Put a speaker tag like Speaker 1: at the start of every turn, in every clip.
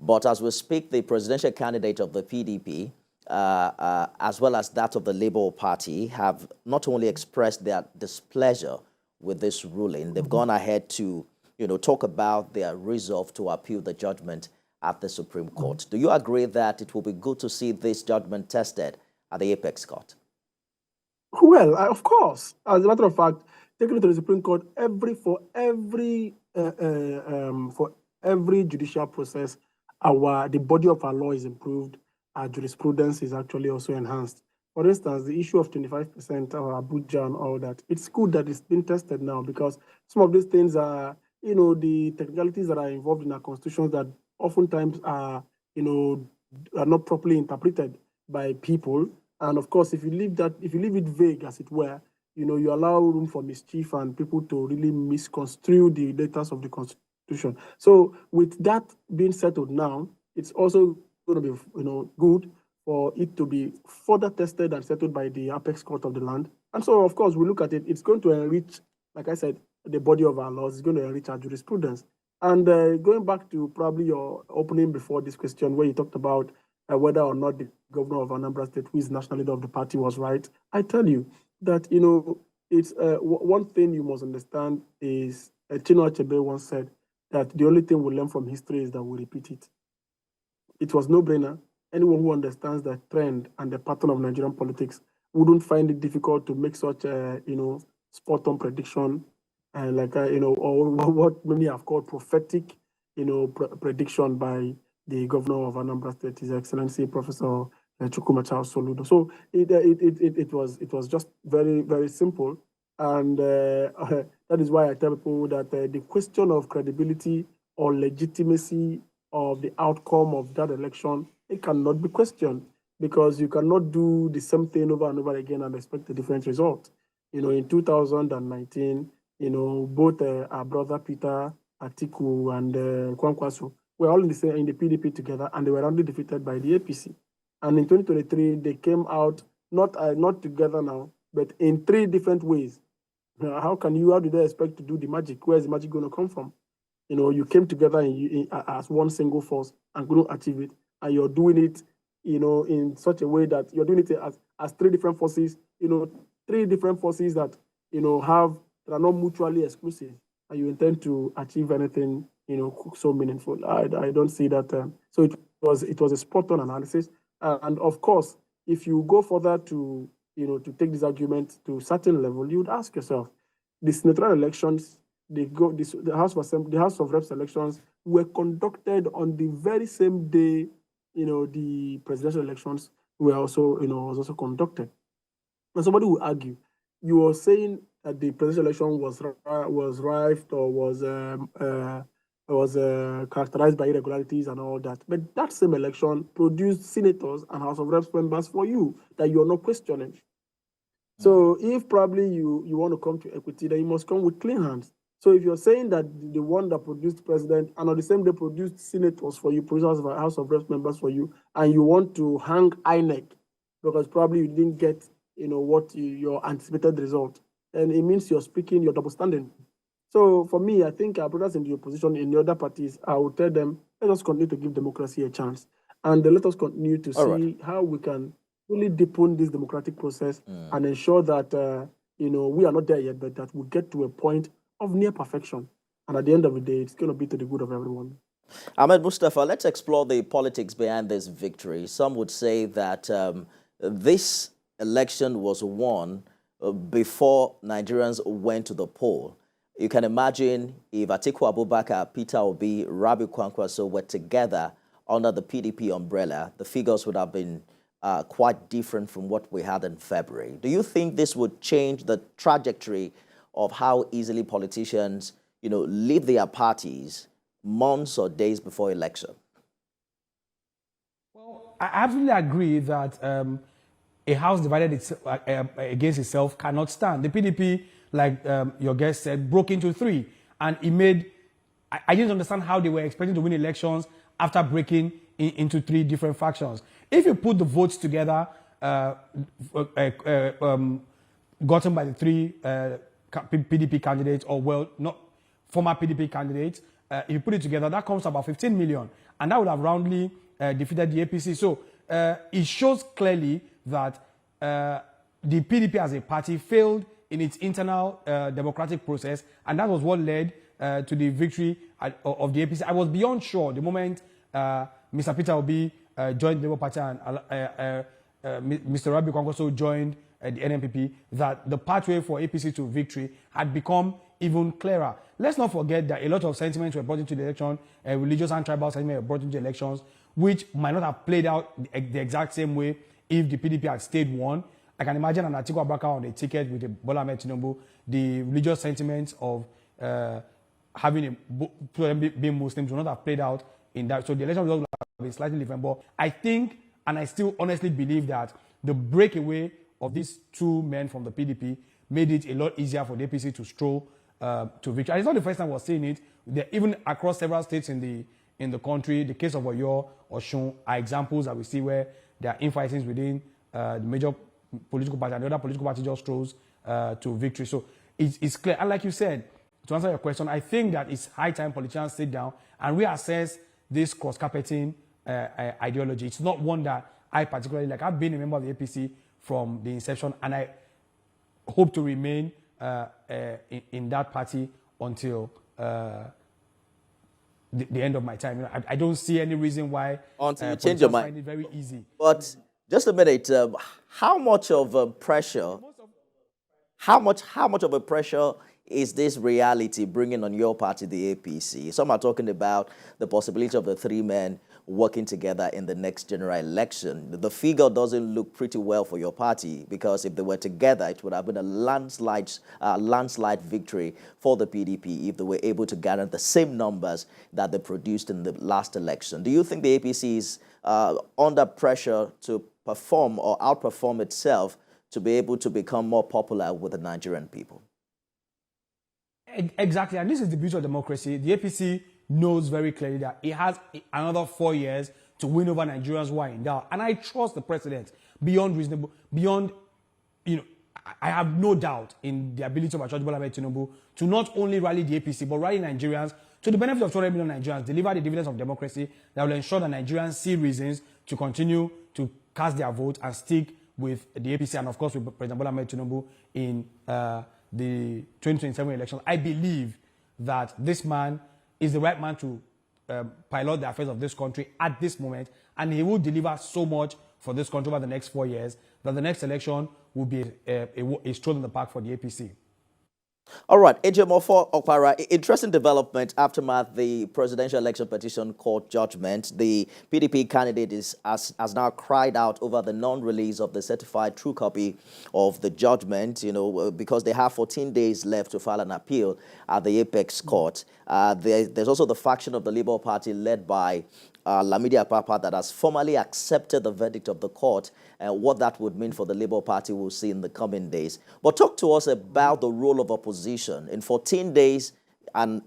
Speaker 1: But as we speak, the presidential candidate of the PDP, as well as that of the Labour Party, have not only expressed their displeasure with this ruling, they've gone ahead to, talk about their resolve to appeal the judgment at the Supreme Court. Do you agree that it will be good to see this judgment tested at the Apex Court?
Speaker 2: Well, of course. As a matter of fact, taking it to the Supreme Court, for every judicial process, the body of our law is improved. Our jurisprudence is actually also enhanced. For instance, the issue of 25% or Abuja and all that, it's good that it's been tested now, because some of these things are, the technicalities that are involved in our constitutions that oftentimes are not properly interpreted by people. And of course, if you leave it vague, as it were, you allow room for mischief and people to really misconstrue the letters of the Constitution. So with that being settled now, it's also going to be good for it to be further tested and settled by the apex court of the land. And so, of course, we look at it, it's going to enrich, like I said, the body of our laws. It's going to enrich our jurisprudence. And going back to probably your opening before this question, where you talked about whether or not the governor of Anambra State, who is national leader of the party, was right, I tell you that, it's one thing you must understand is Chinua Achebe once said that the only thing we learn from history is that we repeat it. It was no-brainer. Anyone who understands the trend and the pattern of Nigerian politics wouldn't find it difficult to make such a, spot-on prediction, or what many have called prophetic, prediction by the governor of Anambra State, His Excellency Professor Chukwuemeka Soludo. So it was just very, very simple, and that is why I tell people that the question of credibility or legitimacy of the outcome of that election, it cannot be questioned, because you cannot do the same thing over and over again and expect a different result. In 2019, both our brother Peter Atiku and Kwankwaso were all in the PDP together, and they were only defeated by the APC. And in 2023, they came out not together now, but in 3 different ways. How do they expect to do the magic? Where is the magic going to come from? You came together as one single force and couldn't achieve it, and you're doing it, in such a way that you're doing it as 3 different forces, 3 different forces that, that are not mutually exclusive, and you intend to achieve anything, so meaningful. I don't see that. So it was a spot-on analysis. And of course, if you go further to take this argument to a certain level, you would ask yourself, the senatorial elections, the House of Reps elections were conducted on the very same day, the presidential elections were also, was also conducted. And somebody will argue, you were saying that the presidential election was rifed or was characterized by irregularities and all that. But that same election produced senators and House of Reps members for you that you're not questioning. So if probably you want to come to equity, then you must come with clean hands. So if you're saying that the one that produced president and on the same day produced senators for you, produced House of Reps members for you, and you want to hang INEC because probably you didn't get your anticipated result, then it means you're double standing. So for me, I think our brothers in the opposition in the other parties, I would tell them, let us continue to give democracy a chance. And let us continue to see how we can really deepen this democratic process and ensure that, we are not there yet, but that we get to a point of near perfection. And at the end of the day, it's going to be to the good of everyone.
Speaker 1: Ahmed Mustafa, let's explore the politics behind this victory. Some would say that this election was won before Nigerians went to the poll. You can imagine if Atiku Abubakar, Peter Obi, Rabi Kwankwaso were together under the PDP umbrella, the figures would have been quite different from what we had in February. Do you think this would change the trajectory of how easily politicians, leave their parties months or days before election?
Speaker 3: Well, I absolutely agree that a house divided against itself cannot stand. The PDP, like your guest said, broke into 3, and it made. I didn't understand how they were expecting to win elections after breaking into 3 different factions. If you put the votes together, gotten by the 3 PDP candidates, or not former PDP candidates, if you put it together, that comes to about 15 million. and that would have roundly defeated the APC. So it shows clearly that the PDP as a party failed in its internal democratic process, and that was what led to the victory of the APC. I was beyond sure the moment Mr. Peter Obi joined the Labour Party and Mr. Rabi Kwankwaso joined the NNPP, that the pathway for APC to victory had become even clearer. Let's not forget that a lot of sentiments were brought into the election, religious and tribal sentiments were brought into the elections, which might not have played out the exact same way if the PDP had stayed one. I can imagine an Atiku Abubakar on the ticket with Bola Ahmed Tinubu, the religious sentiments of having being Muslims will not have played out in that. So the election results will have been slightly different. But I think, and I still honestly believe that the breakaway of these two men from the PDP made it a lot easier for the APC to stroll to victory. And it's not the first time we're seeing it. Even across several states in the country, the case of Oyo or Osun are examples that we see where there are infighting within the major political party, and the other political party just strolls to victory. So it's clear. And like you said, to answer your question, I think that it's high time politicians sit down and reassess this cross-carpeting ideology. It's not one that I particularly like. I've been a member of the APC from the inception, and I hope to remain in that party until the end of my time. You know, I don't see any reason why
Speaker 1: until you change your mind.
Speaker 3: Find it very easy.
Speaker 1: But just a minute, how much of a pressure? How much of a pressure is this reality bringing on your party, the APC? Some are talking about the possibility of the three men working together in the next general election. The figure doesn't look pretty well for your party, because if they were together, it would have been a landslide victory for the PDP if they were able to garner the same numbers that they produced in the last election. Do you think the APC is under pressure to perform or outperform itself to be able to become more popular with the Nigerian people?
Speaker 3: Exactly, and this is the beauty of democracy. The APC knows very clearly that it has another 4 years to win over Nigerians who are in doubt. And I trust the president beyond, I have no doubt in the ability of Bola Ahmed Tinubu to not only rally the APC, but rally Nigerians to the benefit of 200 million Nigerians, deliver the dividends of democracy that will ensure that Nigerians see reasons to continue to cast their vote and stick with the APC and, of course, with President Bola Ahmed Tinubu in the 2027 election. I believe that this man is the right man to pilot the affairs of this country at this moment, and he will deliver so much for this country over the next 4 years that the next election will be a stroll in the park for the APC.
Speaker 1: All right, Ejiofor Okpara, interesting development aftermath the presidential election petition court judgment. The PDP candidate has now cried out over the non-release of the certified true copy of the judgment, because they have 14 days left to file an appeal at the apex court. There's also the faction of the Labour Party led by Lamidi Apapa that has formally accepted the verdict of the court, and what that would mean for the Labour Party we'll see in the coming days. But talk to us about the role of opposition. In 14 days, and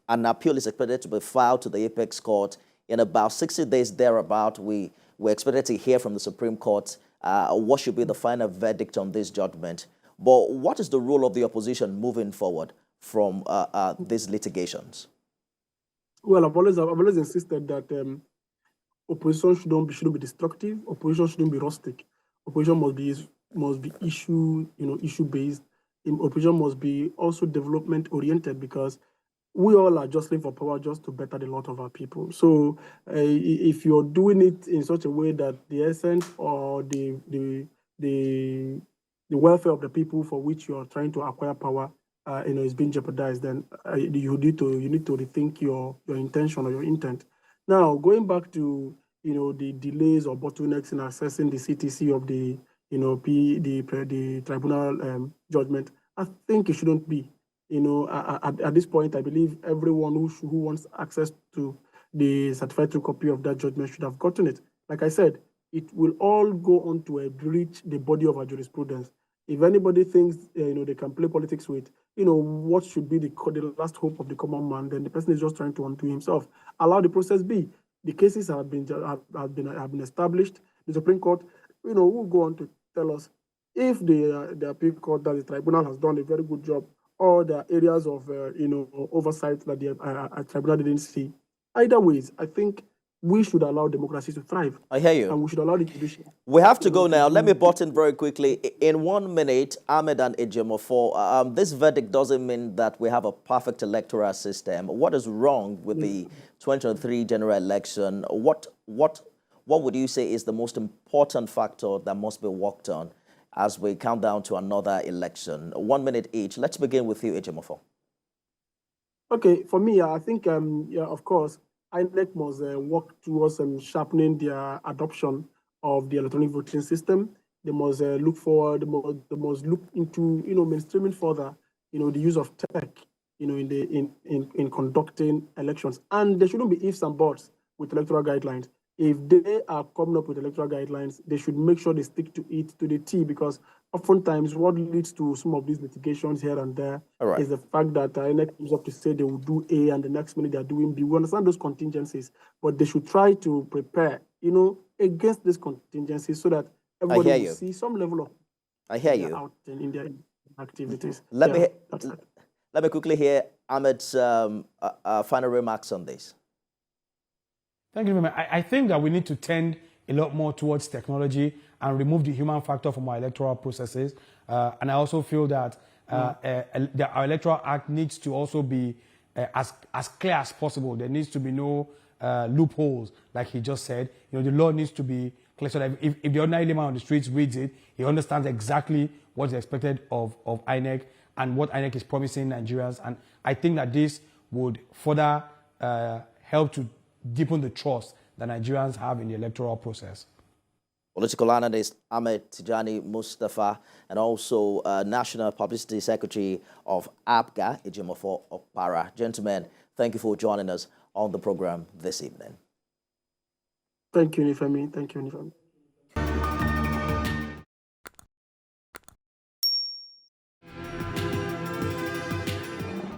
Speaker 1: an appeal is expected to be filed to the apex court. In about 60 days thereabout, we're expected to hear from the Supreme Court what should be the final verdict on this judgment. But what is the role of the opposition moving forward from these litigations?
Speaker 2: Well, I've always insisted that opposition shouldn't be destructive. Opposition shouldn't be rustic. Opposition must be issue based. Opposition must be also development oriented, because we all are jostling for power just to better the lot of our people. So if you're doing it in such a way that the essence or the welfare of the people for which you are trying to acquire power is being jeopardized, then you need to rethink your intention or your intent. Now, going back to the delays or bottlenecks in assessing the CTC of the tribunal judgment, I think it shouldn't be. At this point, I believe everyone who wants access to the certified true copy of that judgment should have gotten it. Like I said, it will all go on to breach the body of our jurisprudence. If anybody thinks they can play politics with what should be the last hope of the common man, then the person is just trying to undo himself. Allow the process be. The cases have been established. The Supreme Court, will go on to tell us if the appeal court, that the tribunal has done a very good job, or the areas of oversight that the tribunal didn't see. Either ways, I think we should allow democracy to thrive.
Speaker 1: I hear you.
Speaker 2: And we should allow the judiciary.
Speaker 1: We have to go now. Let me butt in very quickly. In 1 minute, Ahmed and Ejiofor, this verdict doesn't mean that we have a perfect electoral system. What is wrong with the 2023 general election? What would you say is the most important factor that must be worked on as we count down to another election? 1 minute each. Let's begin with you, Ejiofor.
Speaker 2: Okay, for me, I think, yeah, of course, INEC must work towards sharpening their adoption of the electronic voting system. They must look forward. They must look into mainstreaming further, the use of tech, in conducting elections. And there shouldn't be ifs and buts with electoral guidelines. If they are coming up with electoral guidelines, they should make sure they stick to it to the T, because oftentimes what leads to some of these litigations here and there is the fact that INEC comes up to say they will do A and the next minute they're doing B. We understand those contingencies, but they should try to prepare, against these contingencies so that everybody will see some level of out in their activities.
Speaker 1: Let me quickly hear Ahmed's final remarks on this.
Speaker 3: Thank you very much. I think that we need to tend a lot more towards technology and remove the human factor from our electoral processes. And I also feel that our electoral act needs to also be as clear as possible. There needs to be no loopholes, like he just said. The law needs to be clear so that if the ordinary layman on the streets reads it, he understands exactly what is expected of INEC and what INEC is promising Nigerians. And I think that this would further help to deepen the trust that Nigerians have in the electoral process.
Speaker 1: Political analyst Ahmed Tijani Mustafa, and also National Publicity Secretary of APGA, Ejiofor Okpara. Gentlemen, thank you for joining us on the program this evening.
Speaker 2: Thank you, Nifemi. Thank you, Nifemi.